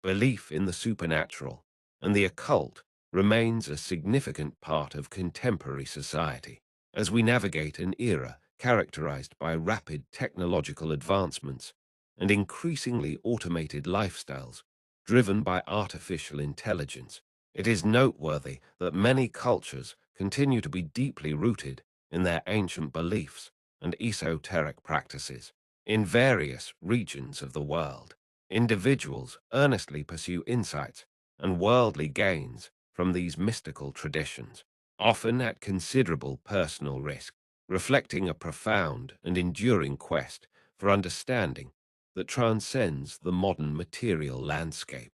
Belief in the supernatural and the occult remains a significant part of contemporary society. As we navigate an era characterized by rapid technological advancements and increasingly automated lifestyles driven by artificial intelligence, it is noteworthy that many cultures continue to be deeply rooted in their ancient beliefs and esoteric practices. In various regions of the world, individuals earnestly pursue insights and worldly gains from these mystical traditions, often at considerable personal risk, reflecting a profound and enduring quest for understanding that transcends the modern material landscape.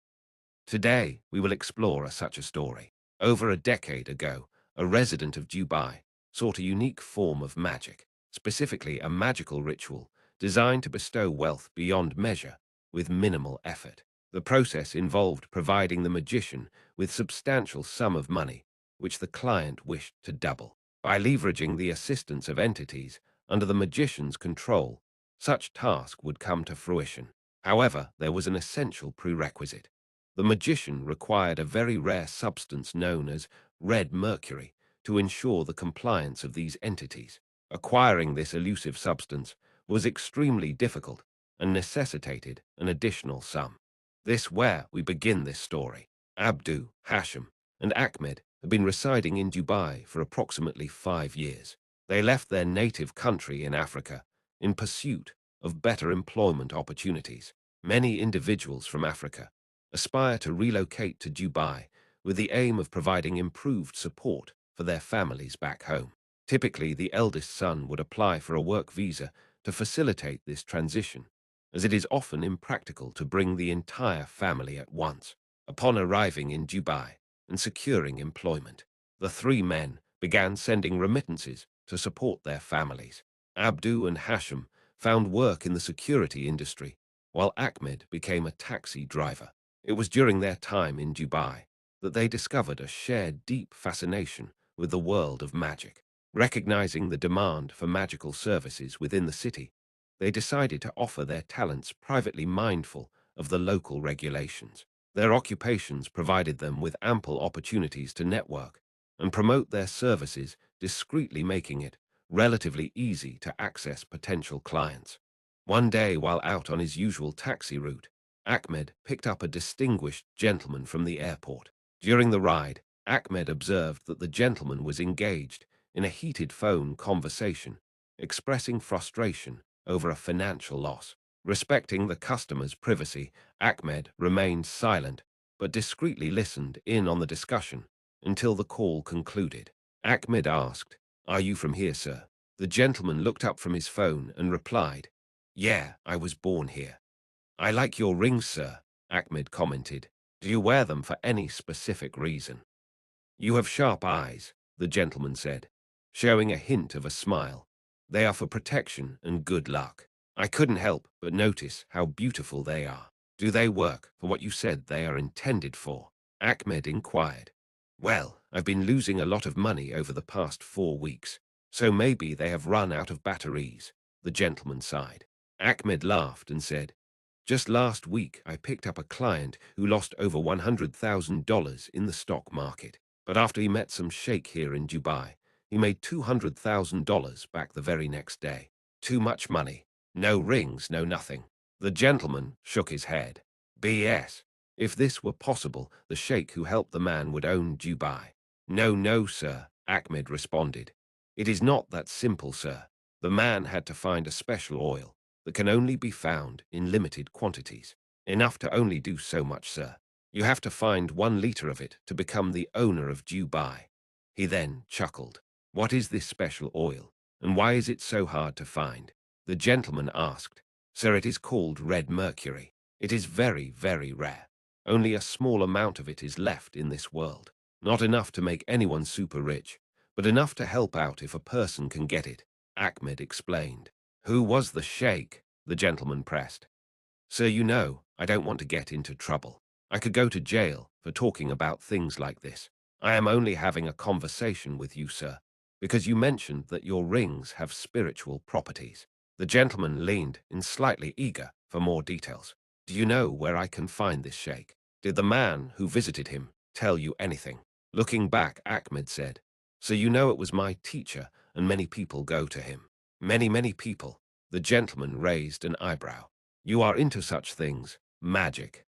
Today, we will explore such a story. Over a decade ago, a resident of Dubai sought a unique form of magic, specifically a magical ritual designed to bestow wealth beyond measure with minimal effort. The process involved providing the magician with substantial sum of money, which the client wished to double. By leveraging the assistance of entities under the magician's control, such task would come to fruition. However, there was an essential prerequisite. The magician required a very rare substance known as red mercury to ensure the compliance of these entities. Acquiring this elusive substance was extremely difficult and necessitated an additional sum. This where we begin this story. Abdu, Hashim, and Ahmed had been residing in Dubai for approximately 5 years. They left their native country in Africa in pursuit of better employment opportunities. Many individuals from Africa aspire to relocate to Dubai with the aim of providing improved support for their families back home. Typically, the eldest son would apply for a work visa to facilitate this transition, as it is often impractical to bring the entire family at once. Upon arriving in Dubai and securing employment, the three men began sending remittances to support their families. Abdu and Hashim found work in the security industry, while Ahmed became a taxi driver. It was during their time in Dubai that they discovered a shared deep fascination with the world of magic. Recognizing the demand for magical services within the city, they decided to offer their talents privately, mindful of the local regulations. Their occupations provided them with ample opportunities to network and promote their services, discreetly making it relatively easy to access potential clients. One day, while out on his usual taxi route, Ahmed picked up a distinguished gentleman from the airport. During the ride, Ahmed observed that the gentleman was engaged in a heated phone conversation, expressing frustration over a financial loss. Respecting the customer's privacy, Ahmed remained silent, but discreetly listened in on the discussion until the call concluded. Ahmed asked, "Are you from here, sir?" The gentleman looked up from his phone and replied, "Yeah, I was born here." "I like your rings, sir," Ahmed commented. "Do you wear them for any specific reason?" "You have sharp eyes," the gentleman said, showing a hint of a smile. "They are for protection and good luck. I couldn't help but notice how beautiful they are. Do they work for what you said they are intended for?" Ahmed inquired. "Well, I've been losing a lot of money over the past 4 weeks, so maybe they have run out of batteries," the gentleman sighed. Ahmed laughed and said, "Just last week, I picked up a client who lost over $100,000 in the stock market. But after he met some sheikh here in Dubai, he made $200,000 back the very next day. Too much money. No rings, no nothing." The gentleman shook his head. "BS. If this were possible, the sheikh who helped the man would own Dubai." "No, no, sir," Ahmed responded. "It is not that simple, sir. The man had to find a special oil that can only be found in limited quantities. Enough to only do so much, sir. You have to find 1 liter of it to become the owner of Dubai." He then chuckled. "What is this special oil, and why is it so hard to find?" The gentleman asked. "Sir, it is called red mercury. It is very, very rare. Only a small amount of it is left in this world. Not enough to make anyone super rich, but enough to help out if a person can get it," Ahmed explained. "Who was the sheikh?" the gentleman pressed. "Sir, you know, I don't want to get into trouble. I could go to jail for talking about things like this. I am only having a conversation with you, sir, because you mentioned that your rings have spiritual properties." The gentleman leaned in, slightly eager for more details. Do you know where I can find this sheikh? Did the man who visited him tell you anything? Looking back, Ahmed said, so you know it was my teacher, and many people go to him. Many people. The gentleman raised an eyebrow. You are into such things, magic.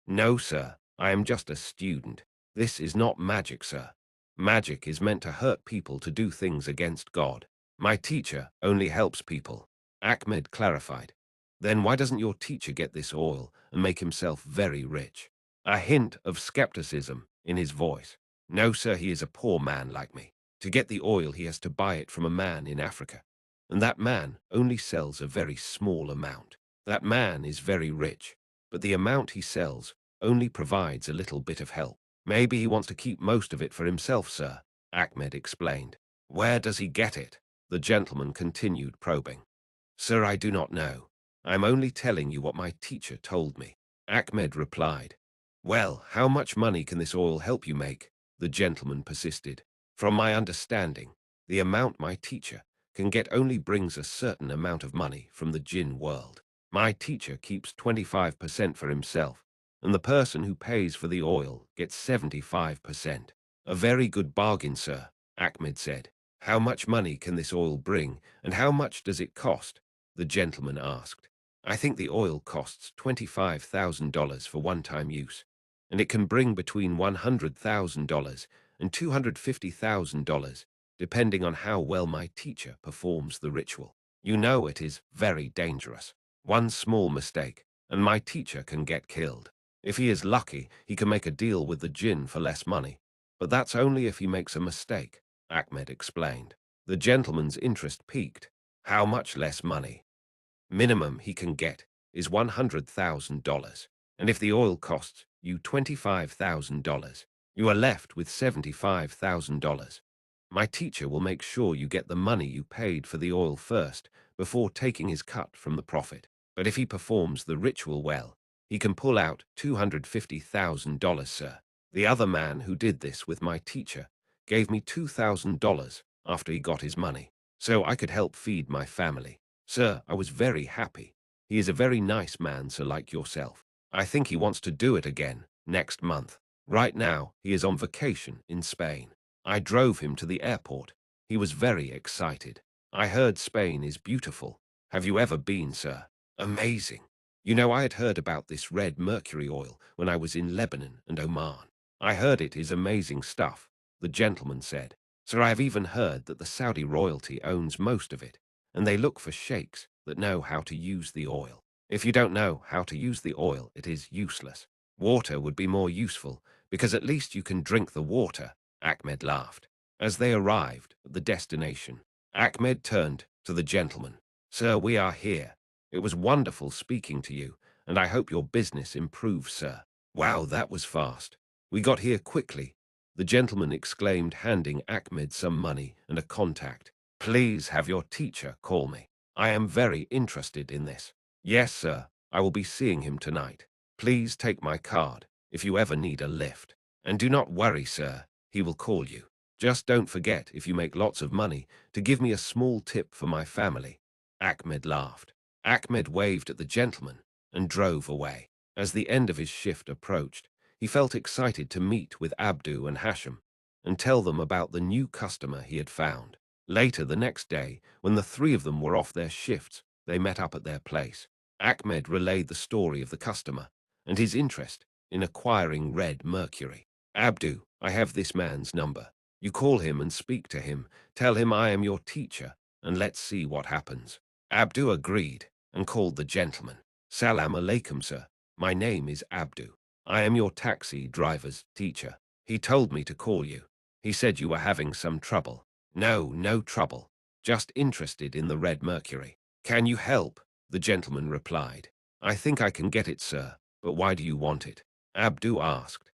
No, sir, I am just a student. This is not magic, sir. Magic is meant to hurt people to do things against God. My teacher only helps people. Ahmed clarified. Then why doesn't your teacher get this oil and make himself very rich? A hint of skepticism in his voice. No, sir, he is a poor man like me. To get the oil, he has to buy it from a man in Africa. And that man only sells a very small amount. That man is very rich, but the amount he sells only provides a little bit of help. Maybe he wants to keep most of it for himself, sir, Ahmed explained. Where does he get it? The gentleman continued probing. Sir, I do not know. I'm only telling you what my teacher told me. Ahmed replied. Well, how much money can this oil help you make? The gentleman persisted. From my understanding, the amount my teacher can get only brings a certain amount of money from the jinn world. My teacher keeps 25% for himself, and the person who pays for the oil gets 75%. A very good bargain, sir, Ahmed said. How much money can this oil bring, and how much does it cost? The gentleman asked. I think the oil costs $25,000 for one-time use, and it can bring between $100,000 and $250,000, depending on how well my teacher performs the ritual. You know it is very dangerous. One small mistake, and my teacher can get killed. If he is lucky, he can make a deal with the jinn for less money. But that's only if he makes a mistake, Ahmed explained. The gentleman's interest piqued. How much less money? Minimum he can get is $100,000. And if the oil costs you $25,000, you are left with $75,000. My teacher will make sure you get the money you paid for the oil first before taking his cut from the profit. But if he performs the ritual well, he can pull out $250,000, sir. The other man who did this with my teacher gave me $2,000 after he got his money, so I could help feed my family. Sir, I was very happy. He is a very nice man, sir, like yourself. I think he wants to do it again next month. Right now, he is on vacation in Spain. I drove him to the airport. He was very excited. I heard Spain is beautiful. Have you ever been, sir? Amazing. You know, I had heard about this red mercury oil when I was in Lebanon and Oman. I heard it is amazing stuff, the gentleman said. Sir, I have even heard that the Saudi royalty owns most of it, and they look for sheikhs that know how to use the oil. If you don't know how to use the oil, it is useless. Water would be more useful, because at least you can drink the water, Ahmed laughed. As they arrived at the destination, Ahmed turned to the gentleman. Sir, we are here. It was wonderful speaking to you, and I hope your business improves, sir. Wow, that was fast. We got here quickly, the gentleman exclaimed, handing Ahmed some money and a contact. Please have your teacher call me. I am very interested in this. Yes, sir, I will be seeing him tonight. Please take my card if you ever need a lift. And do not worry, sir, he will call you. Just don't forget, if you make lots of money, to give me a small tip for my family. Ahmed laughed. Ahmed waved at the gentleman and drove away. As the end of his shift approached, he felt excited to meet with Abdu and Hashim and tell them about the new customer he had found. Later the next day, when the three of them were off their shifts, they met up at their place. Ahmed relayed the story of the customer and his interest in acquiring red mercury. Abdu, I have this man's number. You call him and speak to him. Tell him I am your teacher, and let's see what happens. Abdu agreed and called the gentleman. Salam alaikum, sir. My name is Abdu. I am your taxi driver's teacher. He told me to call you. He said you were having some trouble. No trouble. Just interested in the red mercury. Can you help? The gentleman replied. I think I can get it, sir, but why do you want it? Abdu asked.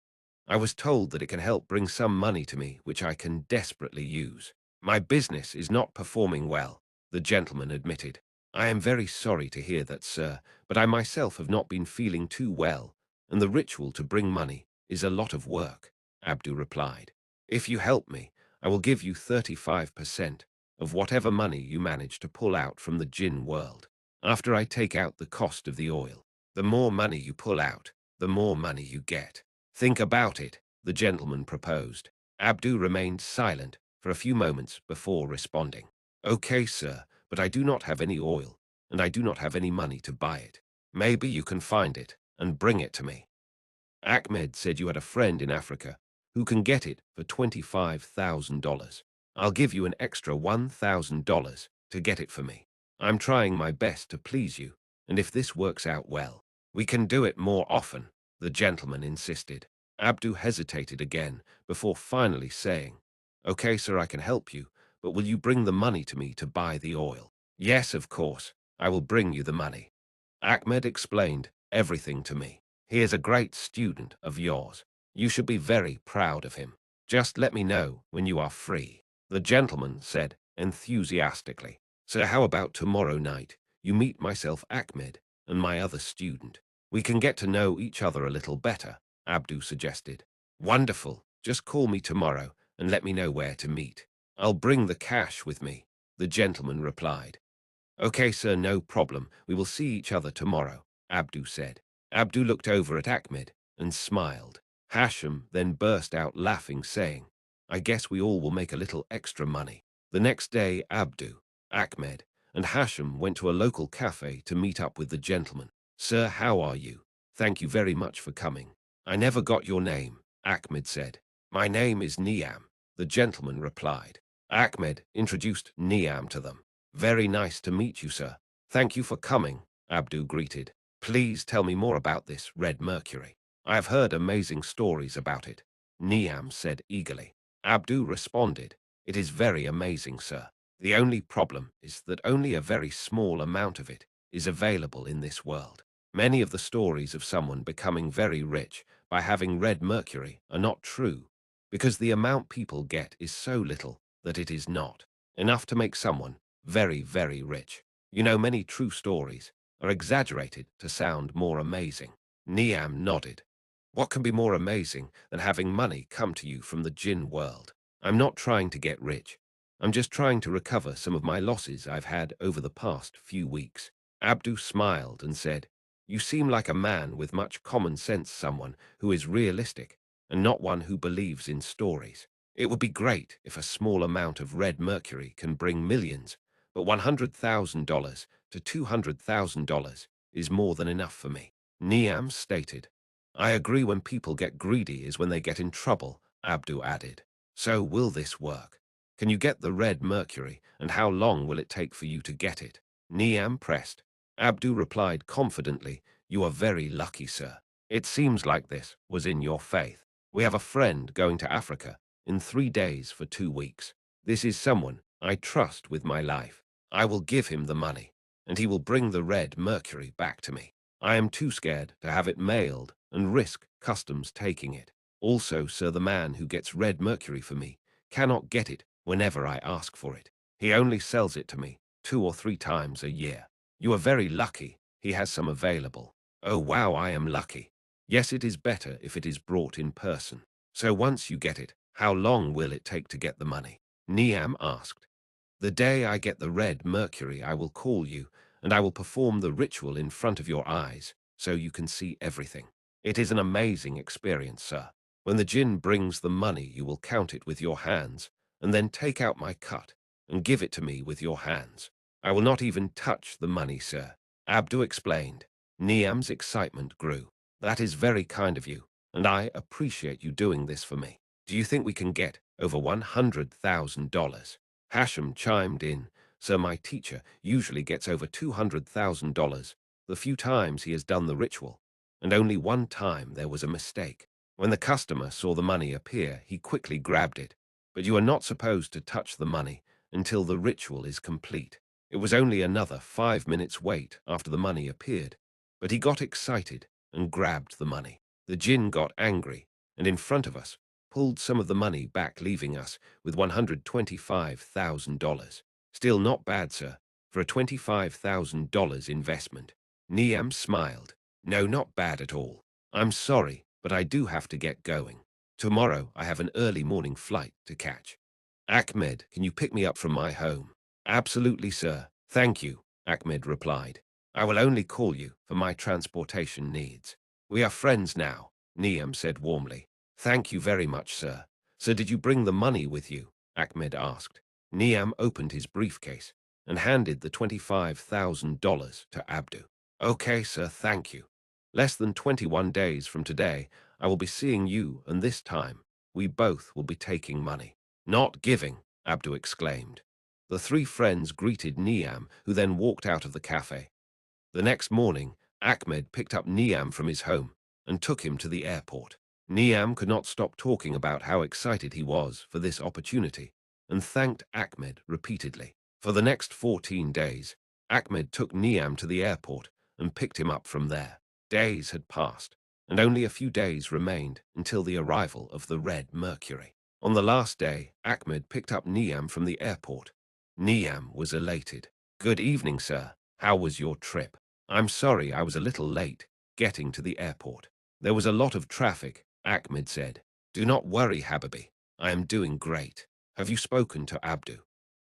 I was told that it can help bring some money to me, which I can desperately use. My business is not performing well, the gentleman admitted. I am very sorry to hear that, sir, but I myself have not been feeling too well, and the ritual to bring money is a lot of work, Abdu replied. If you help me, I will give you 35% of whatever money you manage to pull out from the jinn world, after I take out the cost of the oil. The more money you pull out, the more money you get. Think about it, the gentleman proposed. Abdu remained silent for a few moments before responding. Okay, sir, but I do not have any oil, and I do not have any money to buy it. Maybe you can find it and bring it to me. Ahmed said you had a friend in Africa who can get it for $25,000. I'll give you an extra $1,000 to get it for me. I'm trying my best to please you, and if this works out well, we can do it more often, the gentleman insisted. Abdu hesitated again before finally saying, Okay, sir, I can help you, but will you bring the money to me to buy the oil? Yes, of course, I will bring you the money. Ahmed explained everything to me. He is a great student of yours. You should be very proud of him. Just let me know when you are free, the gentleman said enthusiastically. So how about tomorrow night? You meet myself, Ahmed, and my other student. We can get to know each other a little better, Abdu suggested. Wonderful. Just call me tomorrow and let me know where to meet. I'll bring the cash with me, the gentleman replied. Okay, sir, no problem. We will see each other tomorrow, Abdu said. Abdu looked over at Ahmed and smiled. Hashim then burst out laughing, saying, I guess we all will make a little extra money. The next day, Abdu, Ahmed, and Hashim went to a local cafe to meet up with the gentleman. Sir, how are you? Thank you very much for coming. I never got your name, Ahmed said. My name is Niam, the gentleman replied. Ahmed introduced Niam to them. Very nice to meet you, sir. Thank you for coming, Abdu greeted. Please tell me more about this red mercury. I have heard amazing stories about it, Niam said eagerly. Abdu responded, It is very amazing, sir. The only problem is that only a very small amount of it is available in this world. Many of the stories of someone becoming very rich by having red mercury are not true, because the amount people get is so little that it is not enough to make someone very, very rich. You know, many true stories are exaggerated to sound more amazing. Niam nodded. What can be more amazing than having money come to you from the jinn world? I'm not trying to get rich. I'm just trying to recover some of my losses I've had over the past few weeks. Abdu smiled and said, You seem like a man with much common sense, someone who is realistic and not one who believes in stories. It would be great if a small amount of red mercury can bring millions, but $100,000 to $200,000 is more than enough for me, Niam stated. I agree, when people get greedy is when they get in trouble, Abdu added. So will this work? Can you get the red mercury, and how long will it take for you to get it? Niam pressed. Abdu replied confidently, You are very lucky, sir. It seems like this was in your faith. We have a friend going to Africa in 3 days for 2 weeks. This is someone I trust with my life. I will give him the money, and he will bring the red mercury back to me. I am too scared to have it mailed and risk customs taking it. Also, sir, the man who gets red mercury for me cannot get it whenever I ask for it. He only sells it to me 2 or 3 times a year. You are very lucky he has some available. Oh wow, I am lucky. Yes, it is better if it is brought in person. So once you get it, how long will it take to get the money? Niam asked. The day I get the red mercury, I will call you, and I will perform the ritual in front of your eyes, so you can see everything. It is an amazing experience, sir. When the jinn brings the money, you will count it with your hands, and then take out my cut and give it to me with your hands. I will not even touch the money, sir, Abdu explained. Niam's excitement grew. That is very kind of you, and I appreciate you doing this for me. Do you think we can get over $100,000? Hashim chimed in, So my teacher usually gets over $200,000 the few times he has done the ritual, and only one time there was a mistake. When the customer saw the money appear, he quickly grabbed it. But you are not supposed to touch the money until the ritual is complete. It was only another 5 minutes wait after the money appeared, but he got excited and grabbed the money. The jinn got angry, and in front of us, pulled some of the money back, leaving us with $125,000. Still not bad, sir, for a $25,000 investment. Niam smiled. No, not bad at all. I'm sorry, but I do have to get going. Tomorrow I have an early morning flight to catch. Ahmed, can you pick me up from my home? Absolutely, sir. Thank you, Ahmed replied. I will only call you for my transportation needs. We are friends now, Niam said warmly. Thank you very much, sir. So did you bring the money with you? Ahmed asked. Niam opened his briefcase and handed the $25,000 to Abdu. Okay, sir, thank you. Less than 21 days from today, I will be seeing you, and this time, we both will be taking money. Not giving, Abdu exclaimed. The three friends greeted Niam, who then walked out of the cafe. The next morning, Ahmed picked up Niam from his home and took him to the airport. Niam could not stop talking about how excited he was for this opportunity and thanked Ahmed repeatedly. For the next 14 days, Ahmed took Niam to the airport and picked him up from there. Days had passed, and only a few days remained until the arrival of the Red Mercury. On the last day, Ahmed picked up Niam from the airport. Niam was elated. Good evening, sir. How was your trip? I'm sorry I was a little late getting to the airport. There was a lot of traffic, Ahmed said. Do not worry, Habibi. I am doing great. Have you spoken to Abdu?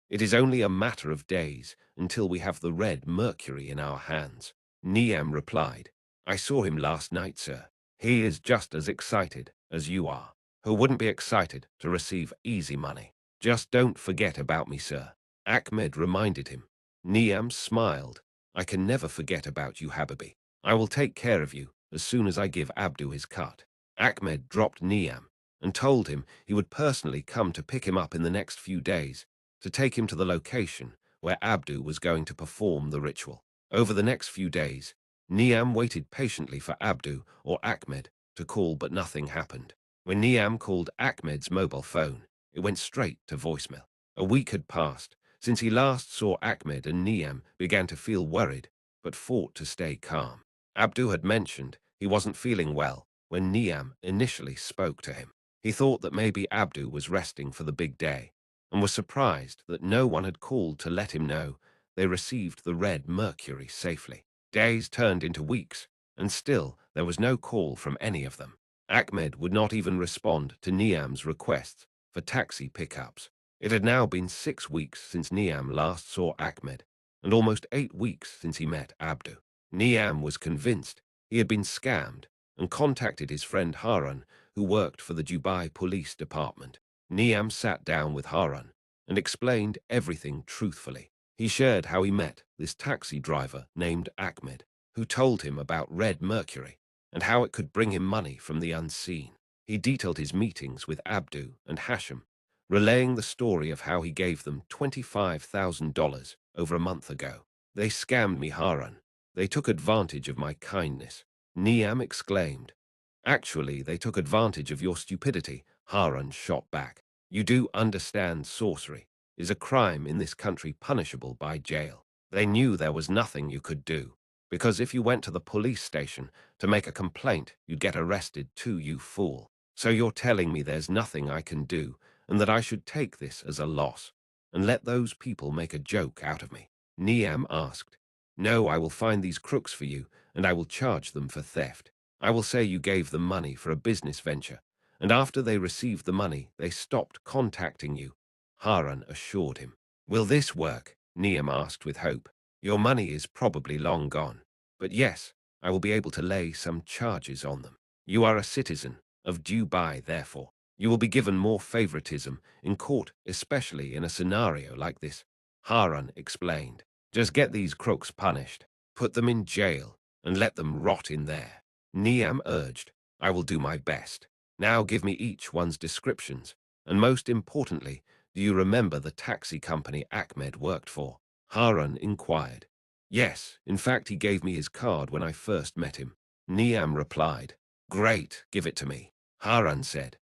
It is only a matter of days until we have the Red Mercury in our hands. Niam replied. I saw him last night, sir. He is just as excited as you are. Who wouldn't be excited to receive easy money? Just don't forget about me, sir. Ahmed reminded him. Niam smiled. I can never forget about you, Habibi. I will take care of you as soon as I give Abdu his cut. Ahmed dropped Niam and told him he would personally come to pick him up in the next few days to take him to the location where Abdu was going to perform the ritual. Over the next few days, Niam waited patiently for Abdu or Ahmed to call, but nothing happened. When Niam called Ahmed's mobile phone, it went straight to voicemail. A week had passed since he last saw Ahmed, and Niam began to feel worried, but fought to stay calm. Abdu had mentioned he wasn't feeling well when Niam initially spoke to him. He thought that maybe Abdu was resting for the big day, and was surprised that no one had called to let him know they received the Red Mercury safely. Days turned into weeks, and still there was no call from any of them. Ahmed would not even respond to Niam's requests for taxi pickups. It had now been 6 weeks since Niam last saw Ahmed, and almost 8 weeks since he met Abdu. Niam was convinced he had been scammed and contacted his friend Harun, who worked for the Dubai Police Department. Niam sat down with Harun and explained everything truthfully. He shared how he met this taxi driver named Ahmed, who told him about Red Mercury and how it could bring him money from the unseen. He detailed his meetings with Abdu and Hashim, relaying the story of how he gave them $25,000 over a month ago. They scammed me, Harun. They took advantage of my kindness, Niam exclaimed. Actually, they took advantage of your stupidity, Harun shot back. You do understand sorcery is a crime in this country punishable by jail. They knew there was nothing you could do, because if you went to the police station to make a complaint, you'd get arrested too, you fool. So you're telling me there's nothing I can do, and that I should take this as a loss, and let those people make a joke out of me? Niam asked. No, I will find these crooks for you, and I will charge them for theft. I will say you gave them money for a business venture, and after they received the money, they stopped contacting you, Harun assured him. Will this work? Niam asked with hope. Your money is probably long gone, but yes, I will be able to lay some charges on them. You are a citizen of Dubai, therefore. You will be given more favoritism in court, especially in a scenario like this, Harun explained. Just get these crooks punished, put them in jail, and let them rot in there. Niam urged. I will do my best. Now give me each one's descriptions, and most importantly, do you remember the taxi company Ahmed worked for? Harun inquired. Yes, in fact he gave me his card when I first met him. Niam replied. Great, give it to me, Harun said.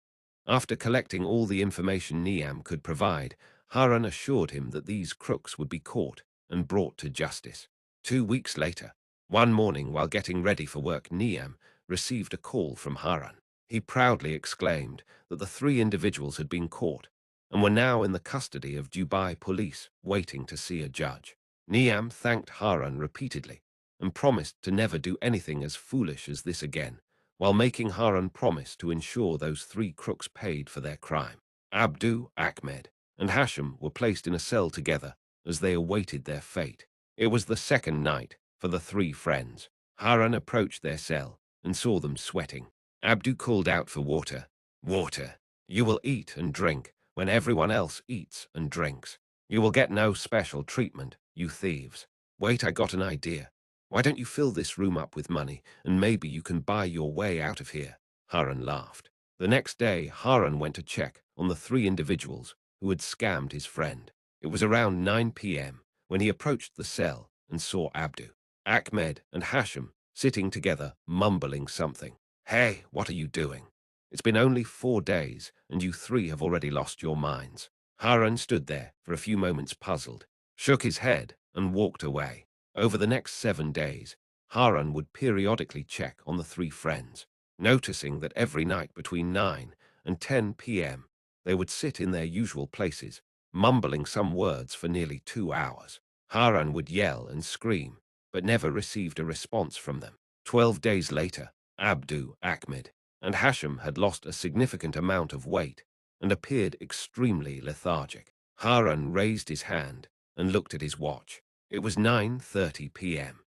After collecting all the information Niam could provide, Harun assured him that these crooks would be caught and brought to justice. 2 weeks later, one morning while getting ready for work, Niam received a call from Harun. He proudly exclaimed that the 3 individuals had been caught and were now in the custody of Dubai police, waiting to see a judge. Niam thanked Harun repeatedly and promised to never do anything as foolish as this again, while making Harun promise to ensure those 3 crooks paid for their crime. Abdu, Ahmed, and Hashim were placed in a cell together as they awaited their fate. It was the second night for the three friends. Harun approached their cell and saw them sweating. Abdu called out for water. Water. You will eat and drink when everyone else eats and drinks. You will get no special treatment, you thieves. Wait, I got an idea. Why don't you fill this room up with money, and maybe you can buy your way out of here? Harun laughed. The next day, Harun went to check on the three individuals who had scammed his friend. It was around 9 p.m. when he approached the cell and saw Abdu, Ahmed, and Hashim sitting together, mumbling something. Hey, what are you doing? It's been only 4 days, and you three have already lost your minds. Harun stood there for a few moments puzzled, shook his head, and walked away. Over the next 7 days, Harun would periodically check on the three friends, noticing that every night between 9 and 10 p.m., they would sit in their usual places, mumbling some words for nearly 2 hours. Harun would yell and scream, but never received a response from them. 12 days later, Abdu, Ahmed, and Hashim had lost a significant amount of weight and appeared extremely lethargic. Harun raised his hand and looked at his watch. It was 9:30 p.m.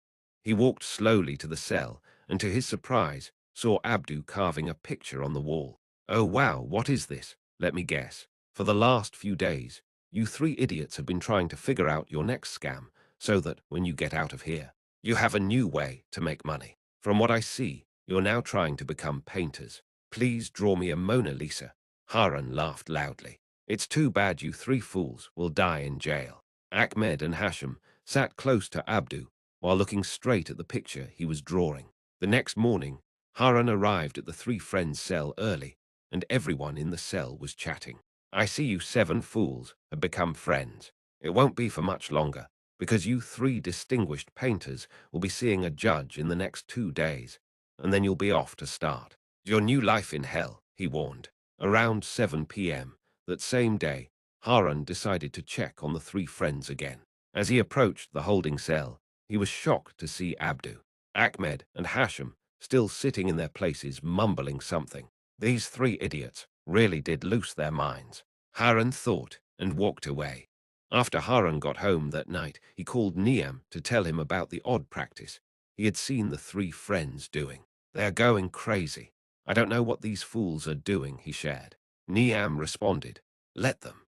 He walked slowly to the cell and, to his surprise, saw Abdu carving a picture on the wall. Oh wow, what is this? Let me guess. For the last few days, you three idiots have been trying to figure out your next scam so that when you get out of here, you have a new way to make money. From what I see, you're now trying to become painters. Please draw me a Mona Lisa. Harun laughed loudly. It's too bad you three fools will die in jail. Ahmed and Hashim sat close to Abdu while looking straight at the picture he was drawing. The next morning, Harun arrived at the three friends' cell early, and everyone in the cell was chatting. I see you seven fools have become friends. It won't be for much longer, because you three distinguished painters will be seeing a judge in the next 2 days, and then you'll be off to start your new life in hell, he warned. Around 7 p.m. that same day, Harun decided to check on the three friends again. As he approached the holding cell, he was shocked to see Abdu, Ahmed, and Hashim still sitting in their places mumbling something. These three idiots really did lose their minds, Harun thought, and walked away. After Harun got home that night, he called Niam to tell him about the odd practice he had seen the three friends doing. They are going crazy. I don't know what these fools are doing, he shared. Niam responded, let them.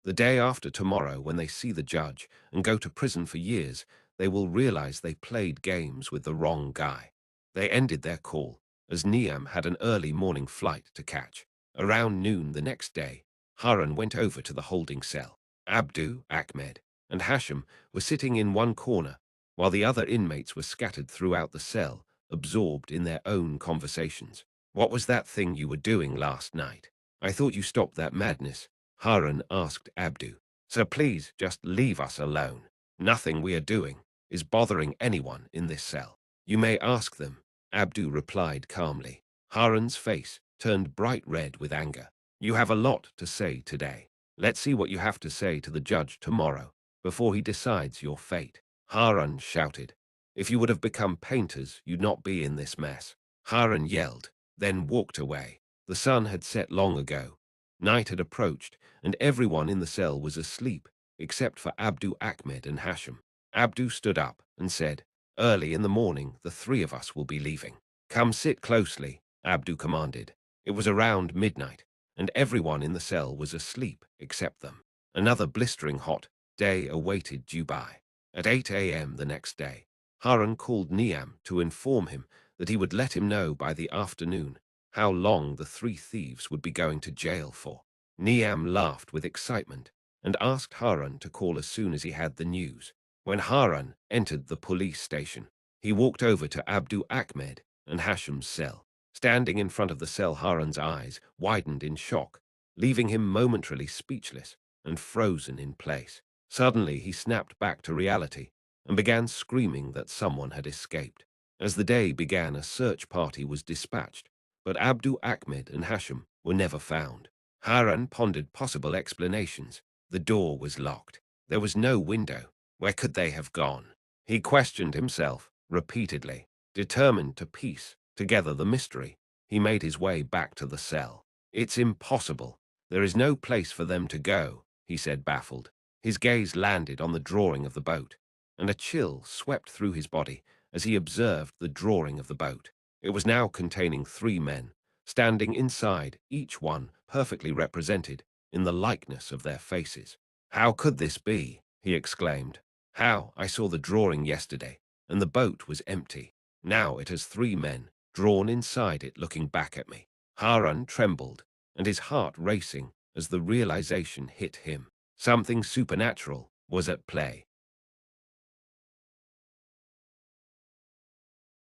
The day after tomorrow, when they see the judge and go to prison for years, they will realize they played games with the wrong guy. They ended their call, as Niam had an early morning flight to catch. Around noon the next day, Harun went over to the holding cell. Abdu, Ahmed, and Hashim were sitting in one corner, while the other inmates were scattered throughout the cell, absorbed in their own conversations. What was that thing you were doing last night? I thought you stopped that madness, Harun asked Abdu. So please just leave us alone. Nothing we are doing is bothering anyone in this cell. You may ask them, Abdu replied calmly. Harun's face turned bright red with anger. You have a lot to say today. Let's see what you have to say to the judge tomorrow, before he decides your fate. Harun shouted. If you would have become painters, you'd not be in this mess. Harun yelled, then walked away. The sun had set long ago. Night had approached, and everyone in the cell was asleep, except for Abdu, Ahmed, and Hashim. Abdu stood up and said, early in the morning, the three of us will be leaving. Come sit closely, Abdu commanded. It was around midnight, and everyone in the cell was asleep except them. Another blistering hot day awaited Dubai. At 8 a.m. the next day, Harun called Niam to inform him that he would let him know by the afternoon how long the three thieves would be going to jail for. Niam laughed with excitement and asked Harun to call as soon as he had the news. When Harun entered the police station, he walked over to Abdu, Ahmed, and Hashim's cell. Standing in front of the cell, Harun's eyes widened in shock, leaving him momentarily speechless and frozen in place. Suddenly, he snapped back to reality and began screaming that someone had escaped. As the day began, a search party was dispatched, but Abdu, Ahmed, and Hashim were never found. Harun pondered possible explanations. The door was locked. There was no window. Where could they have gone? He questioned himself repeatedly. Determined to piece together the mystery, he made his way back to the cell. It's impossible. There is no place for them to go, he said, baffled. His gaze landed on the drawing of the boat. and a chill swept through his body as he observed the drawing of the boat. It was now containing 3 men, standing inside, each one perfectly represented in the likeness of their faces. "How could this be?" he exclaimed. "How? I saw the drawing yesterday, and the boat was empty. Now it has 3 men drawn inside it looking back at me." Harun trembled, and his heart racing as the realization hit him. Something supernatural was at play.